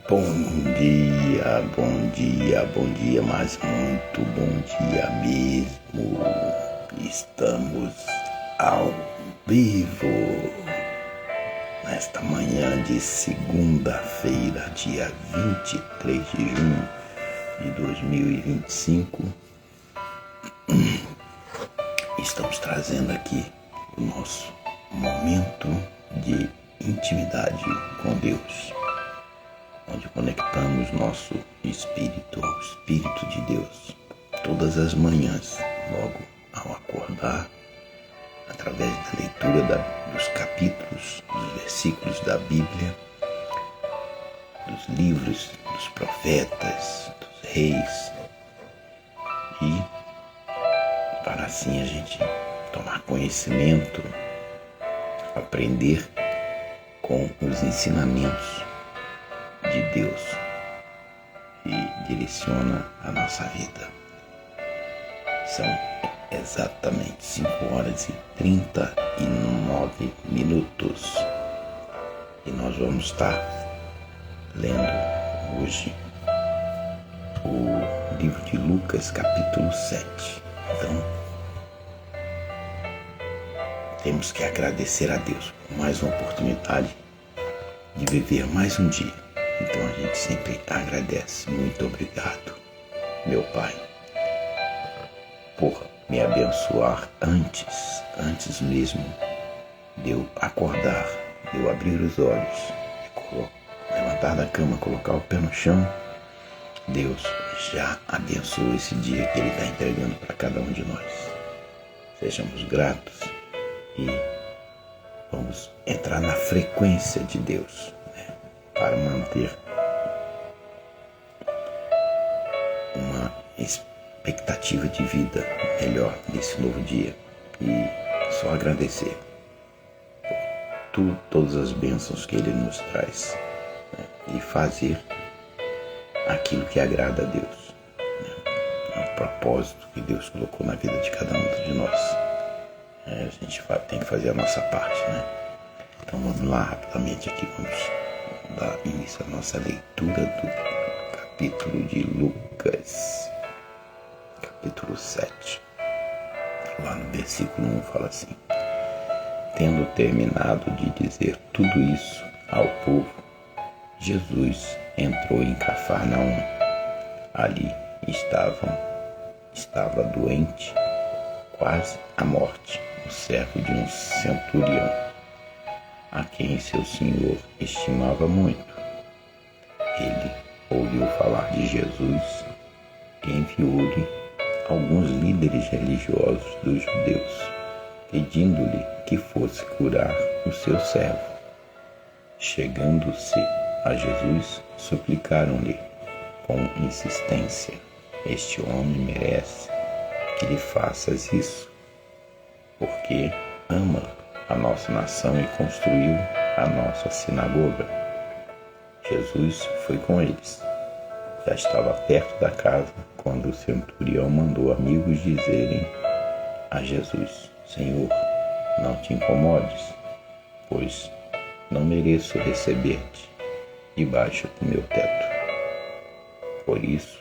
Bom bom dia, mas muito bom dia mesmo. Estamos ao vivo nesta manhã de segunda-feira, dia 23 de junho de 2025. Estamos trazendo aqui o nosso momento de intimidade com Deus, onde conectamos nosso espírito ao Espírito de Deus todas as manhãs, logo ao acordar, através da leitura dos capítulos, dos versículos da Bíblia, dos livros dos profetas, dos reis, e para assim a gente tomar conhecimento, aprender com os ensinamentos de Deus e direciona a nossa vida. São exatamente 5 horas e 39 minutos e nós vamos estar lendo hoje o livro de Lucas, capítulo 7. Então, temos que agradecer a Deus por mais uma oportunidade de viver mais um dia. Então a gente sempre agradece. Muito obrigado, meu Pai, por me abençoar antes mesmo de eu acordar, de eu abrir os olhos, de levantar da cama, colocar o pé no chão. Deus já abençoou esse dia que Ele está entregando para cada um de nós. Sejamos gratos e vamos entrar na frequência de Deus, para manter uma expectativa de vida melhor nesse novo dia e só agradecer por todas as bênçãos que Ele nos traz, e fazer aquilo que agrada a Deus, o propósito que Deus colocou na vida de cada um de nós. A gente tem que fazer a nossa parte, Então vamos lá rapidamente aqui, vamos dar início à nossa leitura do capítulo de Lucas, capítulo 7. Lá no versículo 1 fala assim: tendo terminado de dizer tudo isso ao povo, Jesus entrou em Cafarnaum. Ali estava doente, quase à morte, o servo de um centurião, a quem seu senhor estimava muito. Ele ouviu falar de Jesus e enviou-lhe alguns líderes religiosos dos judeus, pedindo-lhe que fosse curar o seu servo. Chegando-se a Jesus, suplicaram-lhe com insistência: este homem merece que lhe faças isso, porque ama a nossa nação e construiu a nossa sinagoga. Jesus foi com eles. Já estava perto da casa quando o centurião mandou amigos dizerem a Jesus: Senhor, não te incomodes, pois não mereço receber-te debaixo do meu teto. Por isso,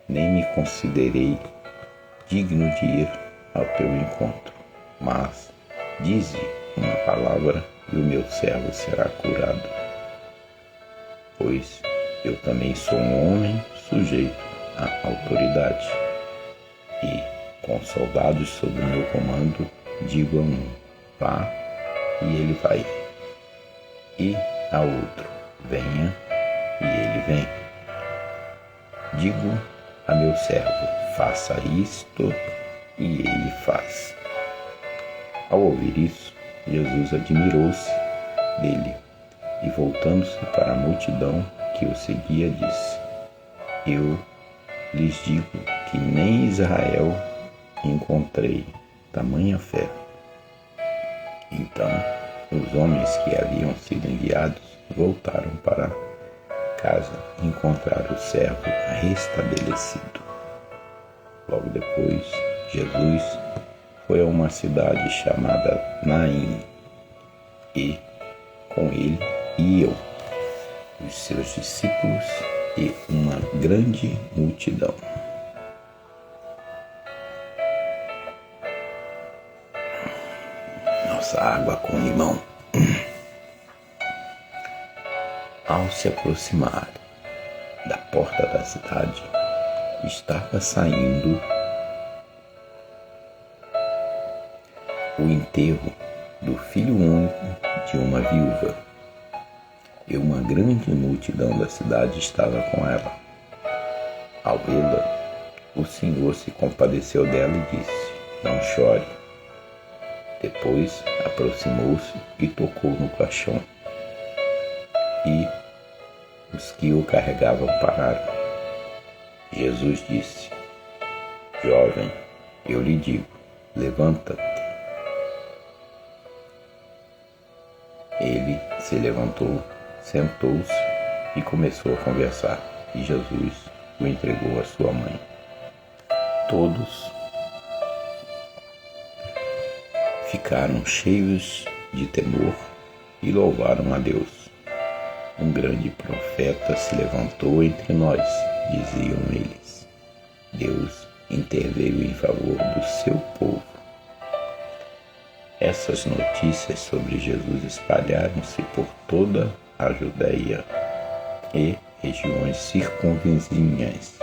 nem me considerei digno de ir ao teu encontro, mas dize uma palavra e o meu servo será curado. Pois eu também sou um homem sujeito à autoridade, e com soldados sob o meu comando digo a um: vá, e ele vai, e a outro: venha, e ele vem. Digo a meu servo: faça isto, e ele faz. Ao ouvir isso, Jesus admirou-se dele e, voltando-se para a multidão que o seguia, disse: eu lhes digo que nem em Israel encontrei tamanha fé. Então os homens que haviam sido enviados voltaram para casa e encontraram o servo restabelecido. Logo depois, Jesus foi a uma cidade chamada Naim, e com ele iam os seus discípulos e uma grande multidão. Nossa água com limão. Ao se aproximar da porta da cidade, estava saindo o enterro do filho único de uma viúva, e uma grande multidão da cidade estava com ela. Ao vê-la, o Senhor se compadeceu dela e disse: "Não chore." Depois aproximou-se e tocou no caixão, e os que o carregavam pararam. Jesus disse: "Jovem, eu lhe digo, levanta-te." Ele se levantou, sentou-se e começou a conversar, e Jesus o entregou à sua mãe. Todos ficaram cheios de temor e louvaram a Deus. "Um grande profeta se levantou entre nós", diziam eles. "Deus interveio em favor do seu povo." Essas notícias sobre Jesus espalharam-se por toda a Judéia e regiões circunvizinhas.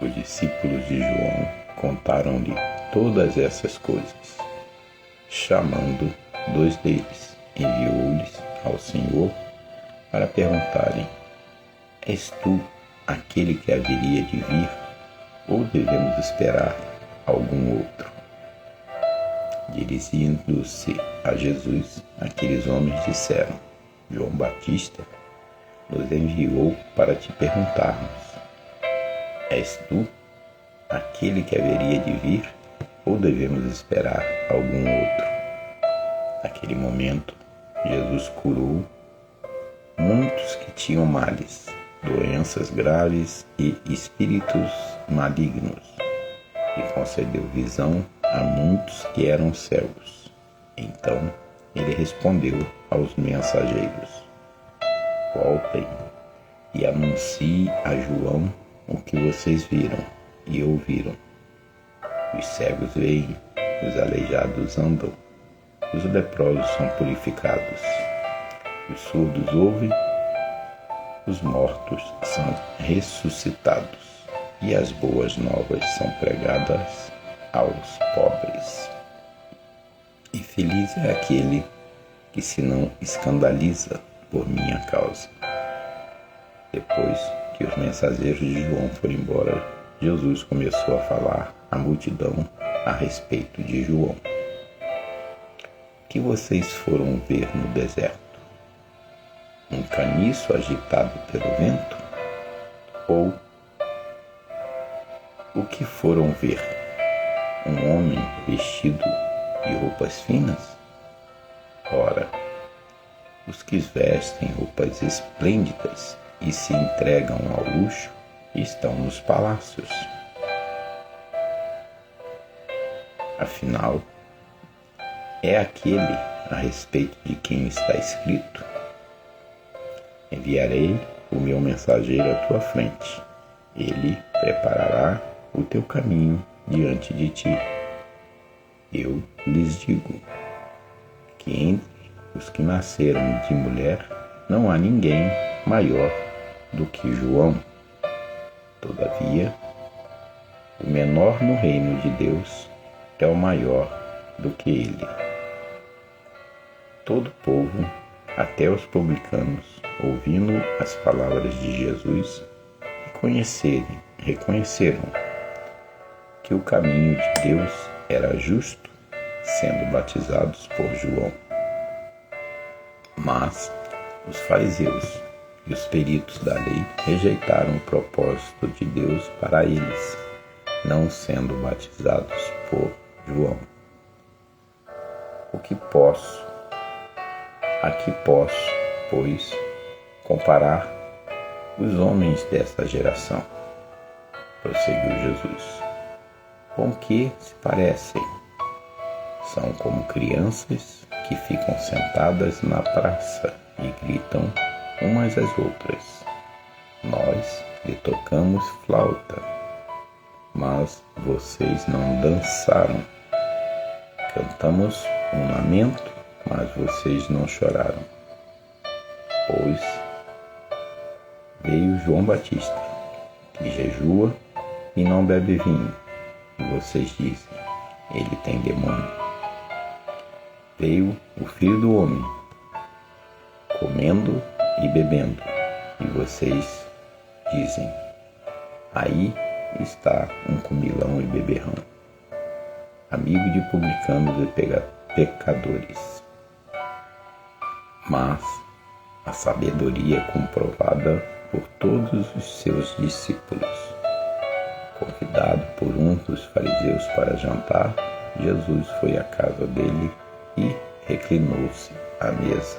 Os discípulos de João contaram-lhe todas essas coisas. Chamando 2 deles, enviou-lhes ao Senhor para perguntarem: "És tu aquele que haveria de vir, ou devemos esperar algum outro?" Dirigindo-se a Jesus, aqueles homens disseram: "João Batista nos enviou para te perguntarmos: És tu aquele que haveria de vir, ou devemos esperar algum outro?" Naquele momento, Jesus curou muitos que tinham males, doenças graves e espíritos malignos, e concedeu visão a muitos que eram cegos. Então ele respondeu aos mensageiros: "Voltem e anunciem a João o que vocês viram e ouviram. Os cegos veem, os aleijados andam, os leprosos são purificados, os surdos ouvem, os mortos são ressuscitados, e as boas novas são pregadas aos pobres. E feliz é aquele que se não escandaliza por minha causa." Depois que os mensageiros de João foram embora, Jesus começou a falar à multidão a respeito de João. "O que vocês foram ver no deserto? Um caniço agitado pelo vento? Ou o que foram ver? Um homem vestido de roupas finas? Ora, os que vestem roupas esplêndidas e se entregam ao luxo estão nos palácios. Afinal, é aquele a respeito de quem está escrito: enviarei o meu mensageiro à tua frente. Ele preparará o teu caminho diante de ti. Eu lhes digo que entre os que nasceram de mulher não há ninguém maior do que João. Todavia, o menor no reino de Deus é o maior do que ele. Todo o povo, até os publicanos, ouvindo as palavras de Jesus, reconheceram que o caminho de Deus era justo, sendo batizados por João. Mas os fariseus e os peritos da lei rejeitaram o propósito de Deus para eles, não sendo batizados por João. A que posso, pois, comparar os homens desta geração? Prosseguiu Jesus. Com que se parecem? São como crianças que ficam sentadas na praça e gritam umas às outras. Nós lhe tocamos flauta, mas vocês não dançaram. Cantamos um lamento, mas vocês não choraram. Pois veio João Batista, que jejua e não bebe vinho, e vocês dizem, ele tem demônio. Veio o Filho do Homem, comendo e bebendo, e vocês dizem, aí está um comilão e beberrão, amigo de publicanos e pecadores. Mas a sabedoria é comprovada por todos os seus discípulos. Convidado por um dos fariseus para jantar, Jesus foi à casa dele e reclinou-se à mesa.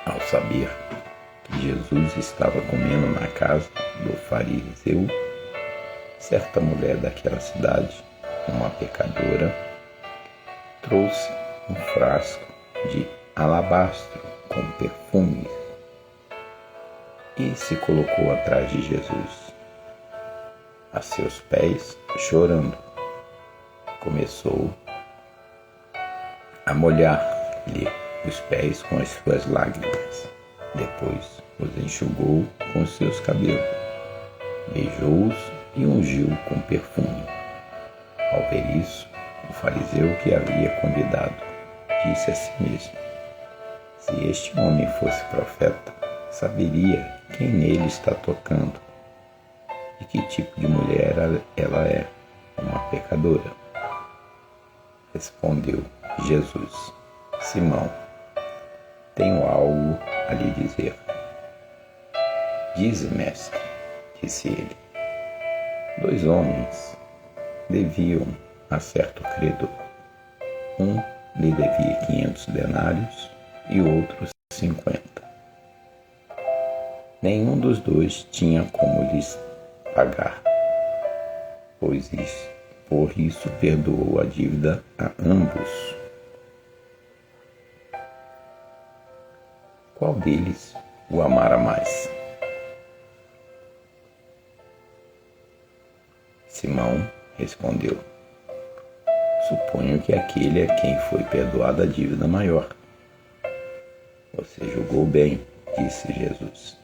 Ao saber que Jesus estava comendo na casa do fariseu, certa mulher daquela cidade, uma pecadora, trouxe um frasco de alabastro com perfumes e se colocou atrás de Jesus. A seus pés, chorando, começou a molhar-lhe os pés com as suas lágrimas. Depois os enxugou com os seus cabelos, beijou-os e ungiu com perfume. Ao ver isso, o fariseu que havia convidado disse a si mesmo, se este homem fosse profeta, saberia quem nele está tocando e que tipo de mulher ela é, uma pecadora. Respondeu Jesus, Simão, tenho algo a lhe dizer. Dize, mestre, disse ele. 2 homens deviam a certo credor. Um lhe devia 500 denários e outro 50. Nenhum dos dois tinha como lhes pagar, por isso perdoou a dívida a ambos. Qual deles o amara mais? Simão respondeu, suponho que aquele a quem foi perdoada a dívida maior. Você julgou bem, disse Jesus.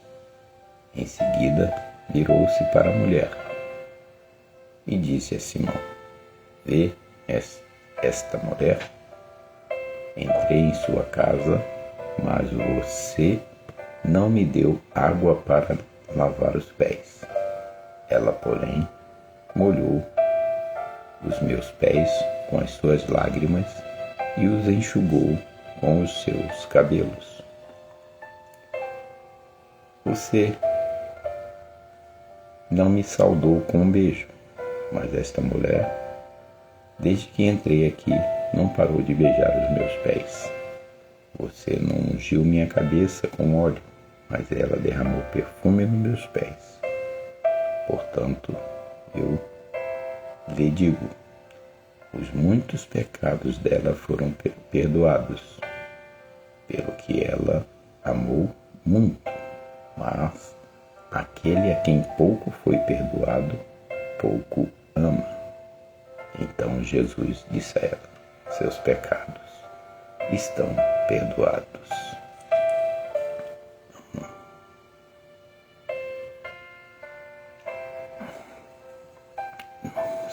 Em seguida, virou-se para a mulher e disse a Simão, vê esta mulher? Entrei em sua casa, mas você não me deu água para lavar os pés. Ela, porém, molhou os meus pés com as suas lágrimas e os enxugou com os seus cabelos. Você não me saudou com um beijo, mas esta mulher, desde que entrei aqui, não parou de beijar os meus pés. Você não ungiu minha cabeça com óleo, mas ela derramou perfume nos meus pés. Portanto, eu lhe digo, os muitos pecados dela foram perdoados, pelo que ela amou muito, mas aquele a quem pouco foi perdoado, pouco ama. Então Jesus disse a ela, seus pecados estão perdoados.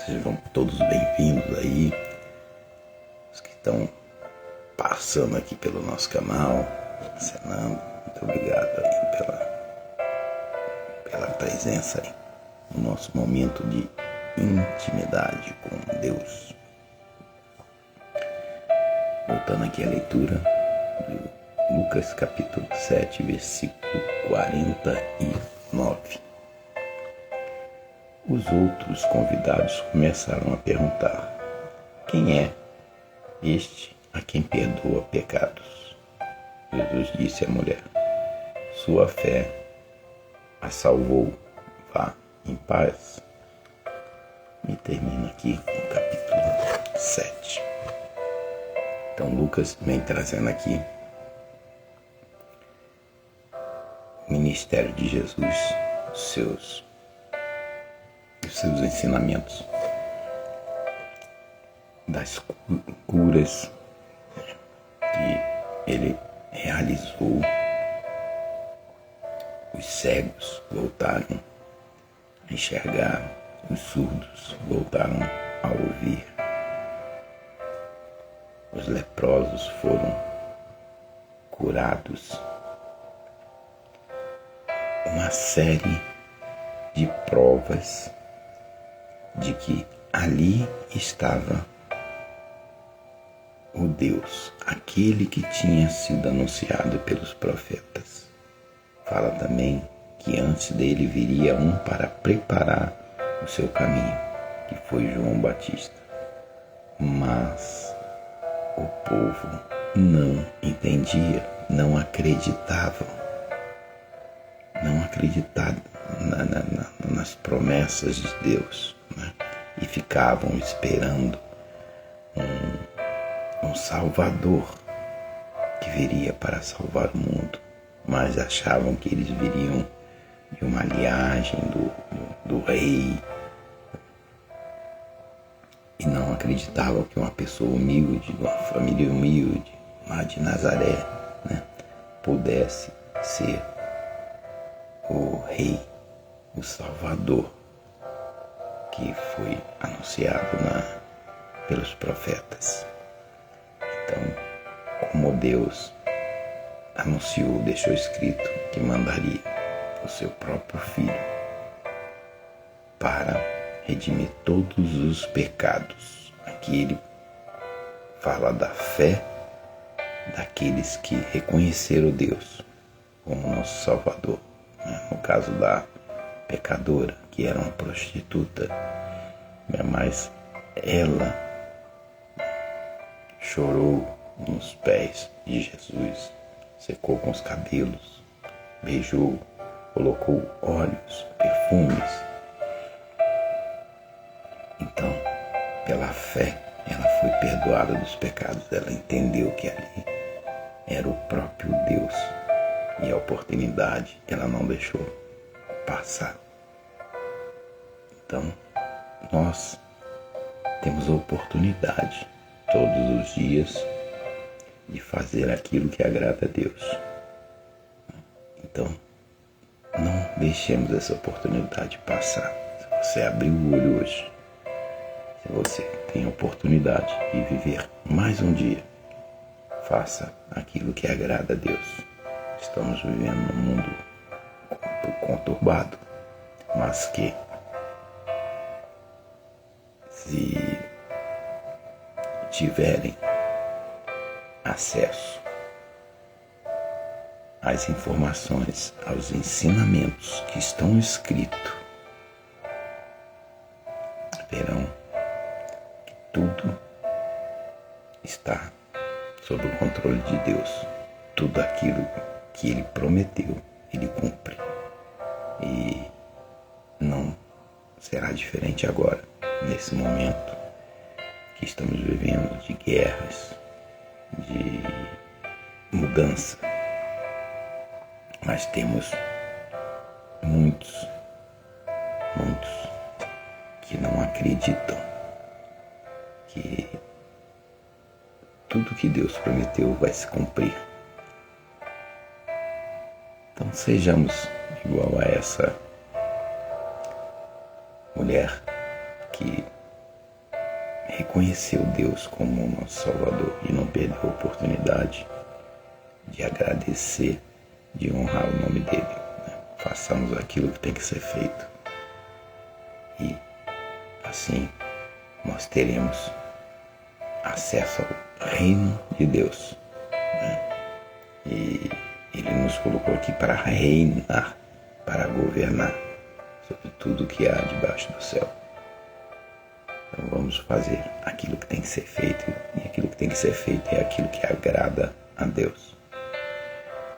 Sejam todos bem-vindos aí, os que estão passando aqui pelo nosso canal, acenando. Muito obrigado aí pela presença aí no nosso momento de intimidade com Deus. Voltando aqui à leitura de Lucas capítulo 7, versículo 49. Os outros convidados começaram a perguntar, quem é este a quem perdoa pecados? Jesus disse à mulher, sua fé a salvou, vá em paz. E termina aqui o capítulo 7. Então Lucas vem trazendo aqui o ministério de Jesus, os seus ensinamentos, das curas que ele realizou. Os cegos voltaram a enxergar, os surdos voltaram a ouvir, os leprosos foram curados. Uma série de provas de que ali estava o Deus, aquele que tinha sido anunciado pelos profetas. Fala também que antes dele viria um para preparar o seu caminho, que foi João Batista. Mas o povo não entendia, não acreditava nas promessas de Deus, né? E ficavam esperando um Salvador que viria para salvar o mundo, mas achavam que eles viriam de uma linhagem do rei, e não acreditavam que uma pessoa humilde, uma família humilde, lá de Nazaré, né, pudesse ser o rei, o Salvador, que foi anunciado pelos profetas. Então, como Deus anunciou, deixou escrito que mandaria o seu próprio Filho para redimir todos os pecados. Aqui ele fala da fé daqueles que reconheceram Deus como nosso Salvador. No caso da pecadora, que era uma prostituta, mas ela chorou nos pés de Jesus, secou com os cabelos, beijou, colocou óleos, perfumes. Então, pela fé, ela foi perdoada dos pecados. Ela entendeu que ali era o próprio Deus, e a oportunidade ela não deixou passar. Então, nós temos a oportunidade todos os dias de fazer aquilo que agrada a Deus. Então, não deixemos essa oportunidade passar. Se você abrir o olho hoje, se você tem a oportunidade de viver mais um dia, faça aquilo que agrada a Deus. Estamos vivendo num mundo conturbado, mas que, se tiverem acesso às informações, aos ensinamentos que estão escritos, verão que tudo está sob o controle de Deus. Tudo aquilo que Ele prometeu, Ele cumpre. E não será diferente agora, nesse momento que estamos vivendo de guerras, de mudança. Mas temos muitos que não acreditam que tudo que Deus prometeu vai se cumprir. Então sejamos igual a essa mulher que reconheceu Deus como o nosso Salvador e não perdeu a oportunidade de agradecer, de honrar o nome dele, né? Façamos aquilo que tem que ser feito, e assim nós teremos acesso ao reino de Deus, né? E Ele nos colocou aqui para reinar, para governar sobre tudo que há debaixo do céu. Então vamos fazer aquilo que tem que ser feito, e aquilo que tem que ser feito é aquilo que agrada a Deus.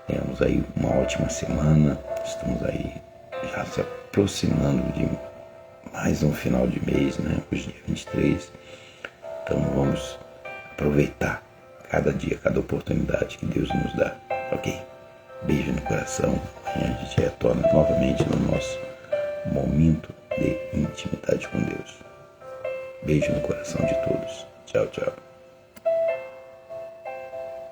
Tenhamos aí uma ótima semana. Estamos aí já se aproximando de mais um final de mês, né? Hoje dia 23. Então vamos aproveitar cada dia, cada oportunidade que Deus nos dá. Ok? Beijo no coração. Amanhã a gente retorna novamente no nosso momento de intimidade com Deus. Beijo no coração de todos. Tchau, tchau.